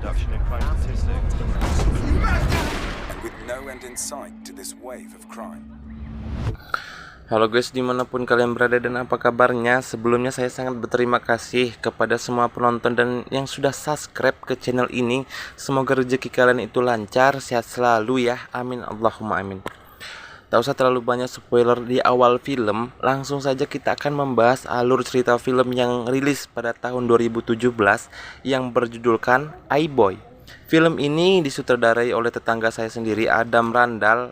reduction in crime statistics. And with no end in sight to this wave of crime. Halo guys, dimanapun kalian berada dan apa kabarnya. Sebelumnya saya sangat berterima kasih kepada semua penonton dan yang sudah subscribe ke channel ini. Semoga rezeki kalian itu lancar, sehat selalu ya, amin Allahumma amin. Tak usah terlalu banyak spoiler di awal film, langsung saja kita akan membahas alur cerita film yang rilis pada tahun 2017 yang berjudulkan iBoy. Film ini disutradarai oleh tetangga saya sendiri, Adam Randall.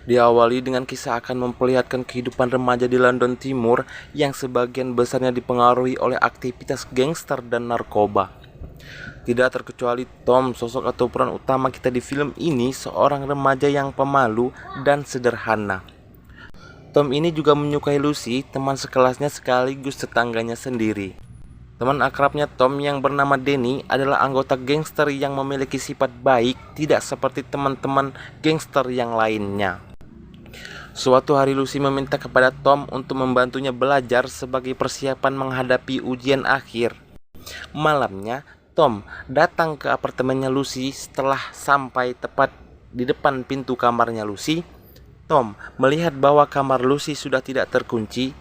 Diawali dengan kisah akan memperlihatkan kehidupan remaja di London Timur yang sebagian besarnya dipengaruhi oleh aktivitas gangster dan narkoba. Tidak terkecuali Tom, sosok atau peran utama kita di film ini, seorang remaja yang pemalu dan sederhana. Tom ini juga menyukai Lucy, teman sekelasnya sekaligus tetangganya sendiri. Teman akrabnya Tom yang bernama Danny adalah anggota gangster yang memiliki sifat baik, tidak seperti teman-teman gangster yang lainnya. Suatu hari Lucy meminta kepada Tom untuk membantunya belajar sebagai persiapan menghadapi ujian akhir. Malamnya, Tom datang ke apartemennya Lucy. Setelah sampai tepat di depan pintu kamarnya Lucy, Tom melihat bahwa kamar Lucy sudah tidak terkunci.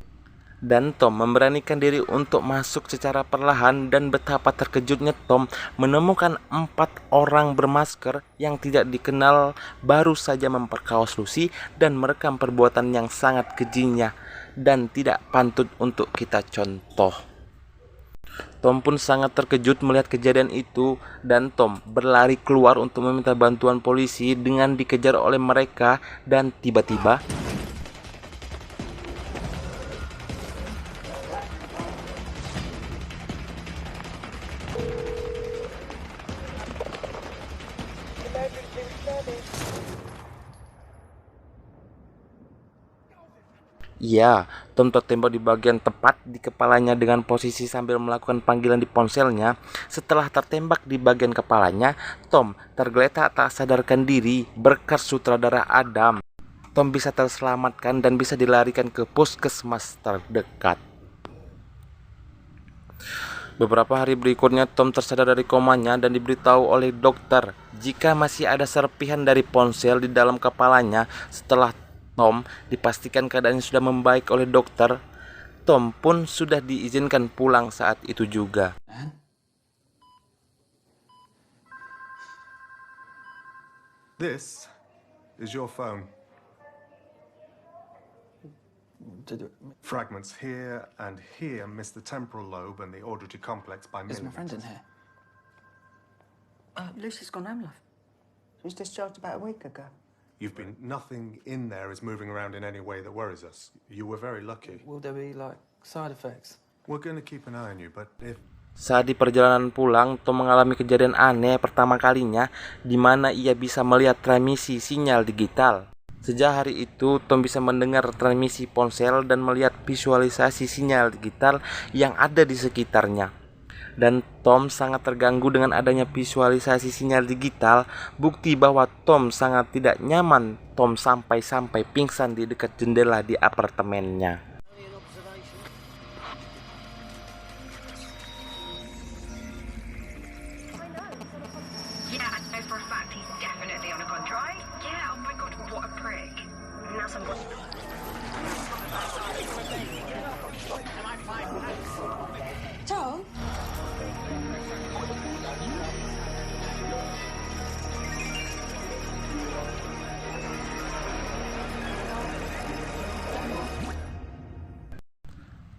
Dan Tom memberanikan diri untuk masuk secara perlahan, dan betapa terkejutnya Tom menemukan 4 orang bermasker yang tidak dikenal baru saja memperkaos Lucy dan merekam perbuatan yang sangat kejinya dan tidak pantut untuk kita contoh. Tom pun sangat terkejut melihat kejadian itu dan Tom berlari keluar untuk meminta bantuan polisi dengan dikejar oleh mereka dan tiba-tiba ya, Tom tertembak di bagian tepat di kepalanya dengan posisi sambil melakukan panggilan di ponselnya. Setelah tertembak di bagian kepalanya, Tom tergeletak tak sadarkan diri. Berkat sutradara Adam, Tom bisa terselamatkan dan bisa dilarikan ke puskesmas terdekat. Beberapa hari berikutnya, Tom tersadar dari komanya dan diberitahu oleh dokter jika masih ada serpihan dari ponsel di dalam kepalanya. Setelah Tom dipastikan keadaannya sudah membaik oleh dokter, Tom pun sudah diizinkan pulang saat itu juga. This is your phone. Fragments here and here miss the temporal lobe and the auditory complex by Is my friend in millimeters. here? Lucy's gone home, love. She was discharged about a week ago. You've been nothing in there is moving around in any way that worries us. You were very lucky. Will there be, like, side effects? We're going to keep an eye on you, but if Saat di perjalanan pulang, Tom mengalami kejadian aneh pertama kalinya di mana ia bisa melihat transmisi sinyal digital. Sejak hari itu, Tom bisa mendengar transmisi ponsel dan melihat visualisasi sinyal digital yang ada di sekitarnya. Dan Tom sangat terganggu dengan adanya visualisasi sinyal digital, bukti bahwa Tom sangat tidak nyaman. Tom sampai-sampai pingsan di dekat jendela di apartemennya. Yeah, I know for a fact he's definitely on a contract. Yeah, oh my god, what a prick. Now some Tom?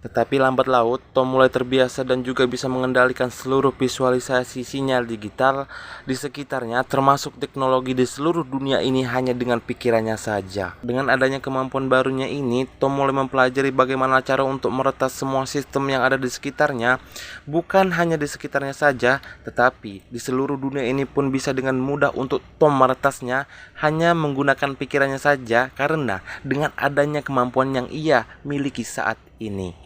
Tetapi lambat laun, Tom mulai terbiasa dan juga bisa mengendalikan seluruh visualisasi sinyal digital di sekitarnya, termasuk teknologi di seluruh dunia ini hanya dengan pikirannya saja. Dengan adanya kemampuan barunya ini, Tom mulai mempelajari bagaimana cara untuk meretas semua sistem yang ada di sekitarnya. Bukan hanya di sekitarnya saja, tetapi di seluruh dunia ini pun bisa dengan mudah untuk Tom meretasnya hanya menggunakan pikirannya saja, karena dengan adanya kemampuan yang ia miliki saat ini.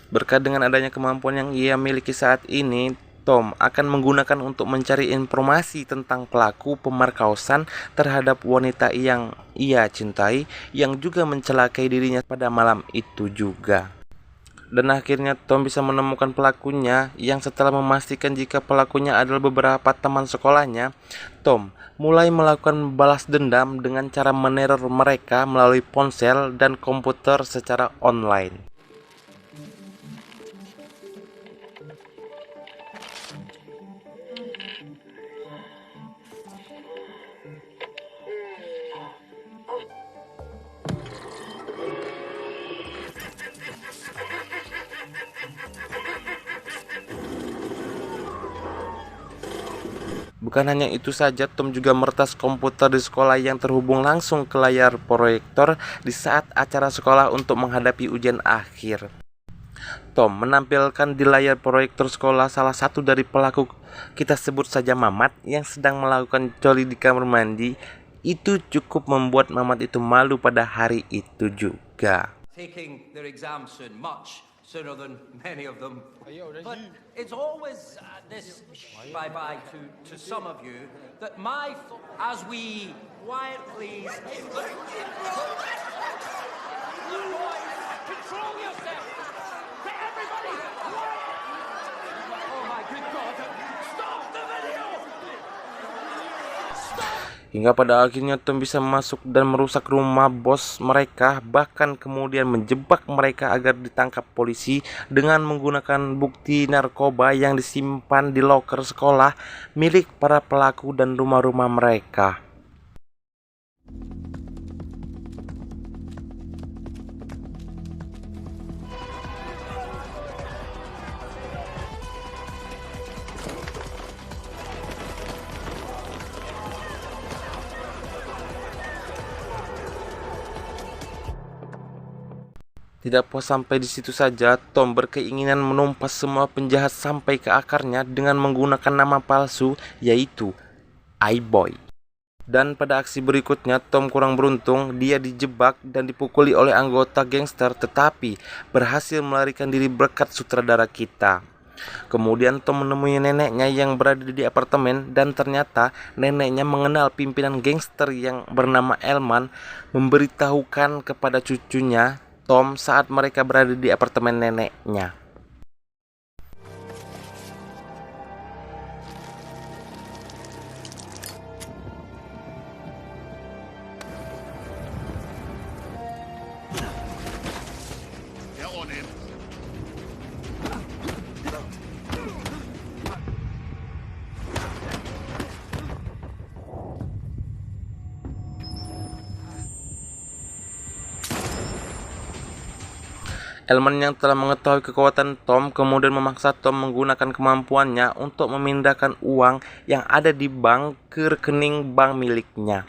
Berkat dengan adanya kemampuan yang ia miliki saat ini, Tom akan menggunakan untuk mencari informasi tentang pelaku pemerkosaan terhadap wanita yang ia cintai yang juga mencelakai dirinya pada malam itu juga. Dan akhirnya Tom bisa menemukan pelakunya yang setelah memastikan jika pelakunya adalah beberapa teman sekolahnya, Tom mulai melakukan balas dendam dengan cara meneror mereka melalui ponsel dan komputer secara online. Bukan hanya itu saja, Tom juga meretas komputer di sekolah yang terhubung langsung ke layar proyektor di saat acara sekolah untuk menghadapi ujian akhir. Tom menampilkan di layar proyektor sekolah salah satu dari pelaku, kita sebut saja Mamat, yang sedang melakukan coli di kamar mandi. Itu cukup membuat Mamat itu malu pada hari itu juga. Taking their exams soon, much sooner than many of them. But it's always this bye-bye to some of you that as we quiet, please. Control yourself. Everybody, quiet. Oh my good God! Stop the video. Hingga pada akhirnya Tom bisa masuk dan merusak rumah bos mereka, bahkan kemudian menjebak mereka agar ditangkap polisi dengan menggunakan bukti narkoba yang disimpan di loker sekolah milik para pelaku dan rumah-rumah mereka. Tidak puas sampai di situ saja, Tom berkeinginan menumpas semua penjahat sampai ke akarnya dengan menggunakan nama palsu, yaitu iBoy. Dan pada aksi berikutnya, Tom kurang beruntung, dia dijebak dan dipukuli oleh anggota gangster tetapi berhasil melarikan diri berkat sutradara kita. Kemudian Tom menemui neneknya yang berada di apartemen dan ternyata neneknya mengenal pimpinan gangster yang bernama Elman, memberitahukan kepada cucunya Tom saat mereka berada di apartemen neneknya. Elman yang telah mengetahui kekuatan Tom kemudian memaksa Tom menggunakan kemampuannya untuk memindahkan uang yang ada di bank ke rekening bank miliknya.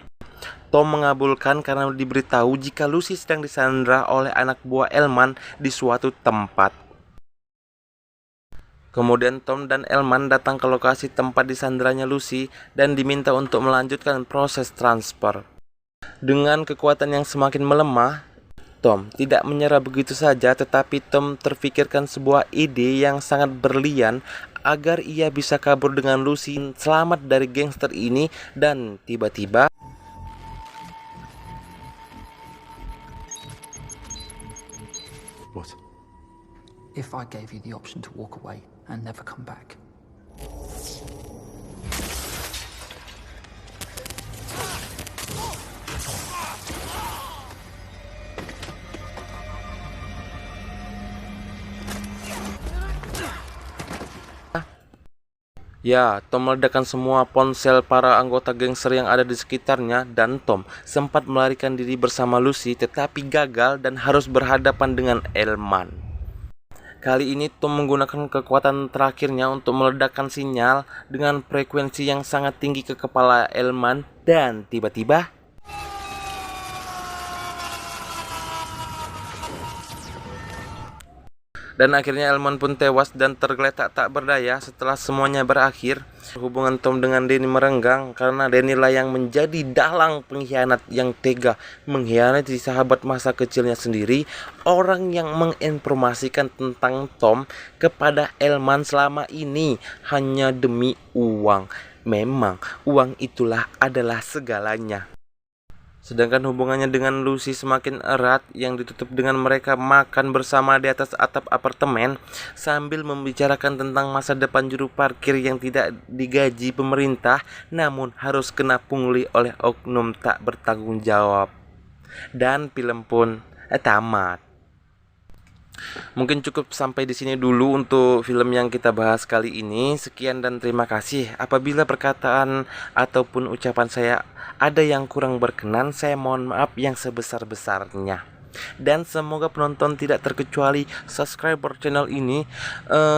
Tom mengabulkan karena diberitahu jika Lucy sedang disandra oleh anak buah Elman di suatu tempat. Kemudian Tom dan Elman datang ke lokasi tempat disandranya Lucy dan diminta untuk melanjutkan proses transfer. Dengan kekuatan yang semakin melemah, Tom tidak menyerah begitu saja, tetapi Tom terfikirkan sebuah ide yang sangat berlian agar ia bisa kabur dengan Lucy selamat dari gangster ini. Dan tiba-tiba What? If I gave you the option to walk away and never come back. Ya, Tom meledakkan semua ponsel para anggota gangster yang ada di sekitarnya dan Tom sempat melarikan diri bersama Lucy tetapi gagal dan harus berhadapan dengan Elman. Kali ini Tom menggunakan kekuatan terakhirnya untuk meledakkan sinyal dengan frekuensi yang sangat tinggi ke kepala Elman dan tiba-tiba Dan akhirnya Elmon pun tewas dan tergeletak tak berdaya setelah semuanya berakhir. Hubungan Tom dengan Danny merenggang karena Danny lah yang menjadi dalang pengkhianat yang tega mengkhianati sahabat masa kecilnya sendiri, orang yang menginformasikan tentang Tom kepada Elman selama ini hanya demi uang. Memang uang itulah adalah segalanya. Sedangkan hubungannya dengan Lucy semakin erat yang ditutup dengan mereka makan bersama di atas atap apartemen sambil membicarakan tentang masa depan juru parkir yang tidak digaji pemerintah namun harus kena pungli oleh oknum tak bertanggung jawab. Dan film pun tamat. Mungkin cukup sampai di sini dulu untuk film yang kita bahas kali ini. Sekian dan terima kasih. Apabila perkataan ataupun ucapan saya ada yang kurang berkenan, saya mohon maaf yang sebesar-besarnya. Dan semoga penonton tidak terkecuali subscriber channel ini.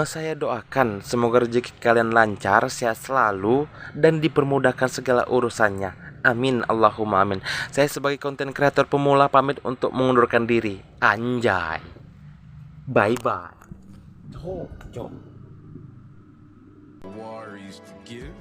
Saya doakan semoga rezeki kalian lancar, sehat selalu, dan dipermudahkan segala urusannya. Amin, Allahumma amin. Saya sebagai konten kreator pemula pamit untuk mengundurkan diri. Anjay. Bye-bye. War used to give.